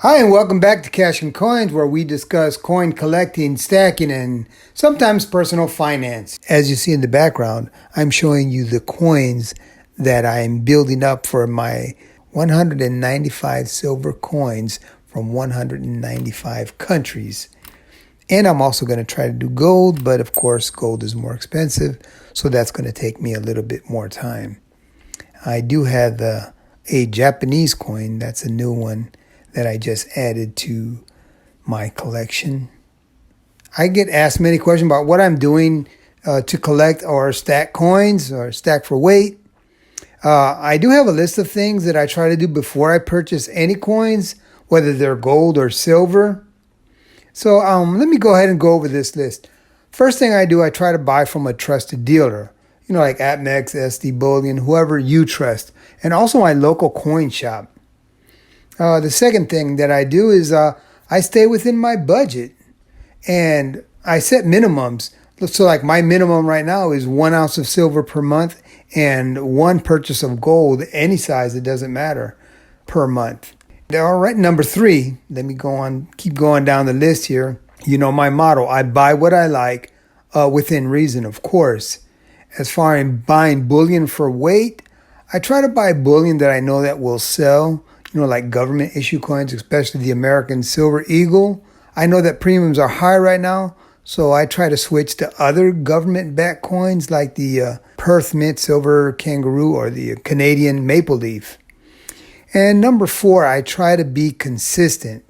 Hi, and welcome back to Cash and Coins, where we discuss coin collecting, stacking, and sometimes personal finance. As you see in the background, I'm showing you the coins that I'm building up for my 195 silver coins from 195 countries. And I'm also going to try to do gold, but of course, gold is more expensive, so that's going to take me a little bit more time. I do have a Japanese coin. That's a new one that I just added to my collection. I get asked many questions about what I'm doing to collect or stack coins or stack for weight. I do have a list of things that I try to do before I purchase any coins, whether they're gold or silver. So let me go ahead and go over this list. First thing I do, I try to buy from a trusted dealer, like Apmex, Bullion, whoever you trust, and also my local coin shop. The second thing that I do is I stay within my budget and I set minimums. So like my minimum right now is 1 ounce of silver per month and one purchase of gold, any size, it doesn't matter, per month. All right, number 3, let me keep going down the list here. My motto, I buy what I like within reason, of course. As far as buying bullion for weight, I try to buy bullion that I know that will sell, like government issue coins, especially the American Silver Eagle. I know that premiums are high right now, so I try to switch to other government-backed coins like the Perth Mint Silver Kangaroo or the Canadian Maple Leaf. And number 4, I try to be consistent.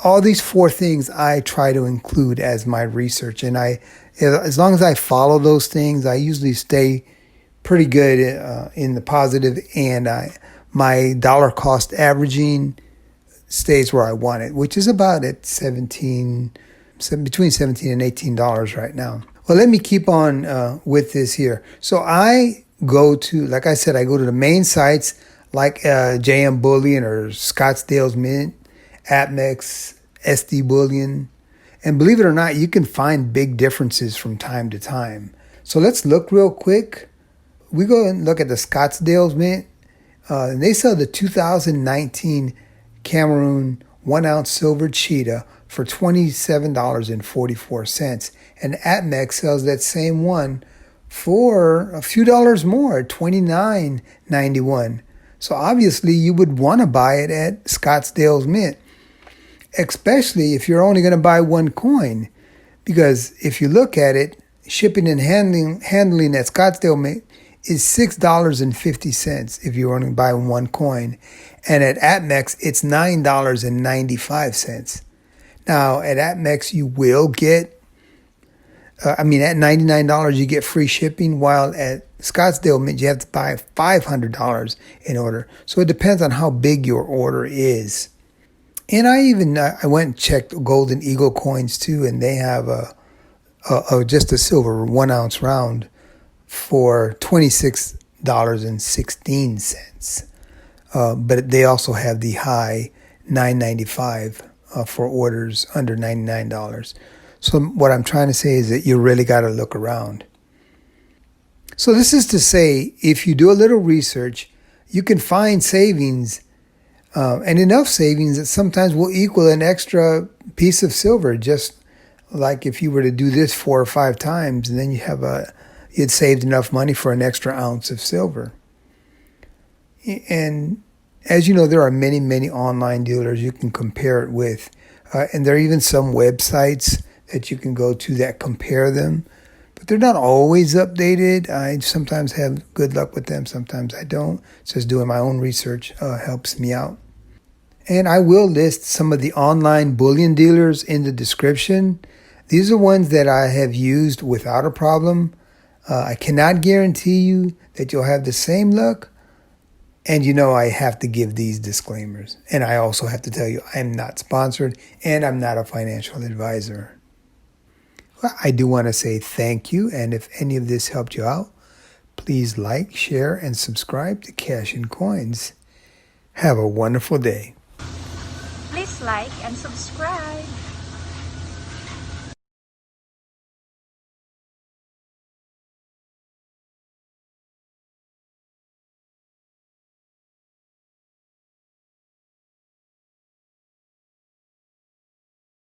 All these 4 things I try to include as my research, and as long as I follow those things, I usually stay pretty good in the positive, and my dollar cost averaging stays where I want it, which is about at between $17 and $18 right now. Well, let me keep on with this here. So I go to, like I said, I go to the main sites like JM Bullion or Scottsdale's Mint, Apmex, Bullion. And believe it or not, you can find big differences from time to time. So let's look real quick. We go and look at the Scottsdale's Mint. And they sell the 2019 Cameroon 1 ounce silver cheetah for $27.44. And Apmex sells that same one for a few dollars more, $29.91. So obviously you would want to buy it at Scottsdale's Mint, especially if you're only going to buy one coin. Because if you look at it, shipping and handling at Scottsdale Mint is $6.50 if you only buy one coin. And at Apmex, it's $9.95. Now, at Apmex, you will get, at $99, you get free shipping, while at Scottsdale Mint, you have to buy $500 in order. So it depends on how big your order is. And I went and checked Golden Eagle coins too, and they have just a silver 1 ounce round for $26.16. But they also have the high $9.95 for orders under $99. So what I'm trying to say is that you really got to look around. So this is to say, if you do a little research, you can find savings and enough savings that sometimes will equal an extra piece of silver. Just like if you were to do this 4 or 5 times, and then you'd saved enough money for an extra ounce of silver. And as you know, there are many, many online dealers you can compare it with. And there are even some websites that you can go to that compare them. But they're not always updated. I sometimes have good luck with them. Sometimes I don't. Just doing my own research helps me out. And I will list some of the online bullion dealers in the description. These are ones that I have used without a problem. I cannot guarantee you that you'll have the same luck. And I have to give these disclaimers. And I also have to tell you, I'm not sponsored and I'm not a financial advisor. Well, I do want to say thank you. And if any of this helped you out, please like, share, and subscribe to Cash and Coins. Have a wonderful day. Please like and subscribe.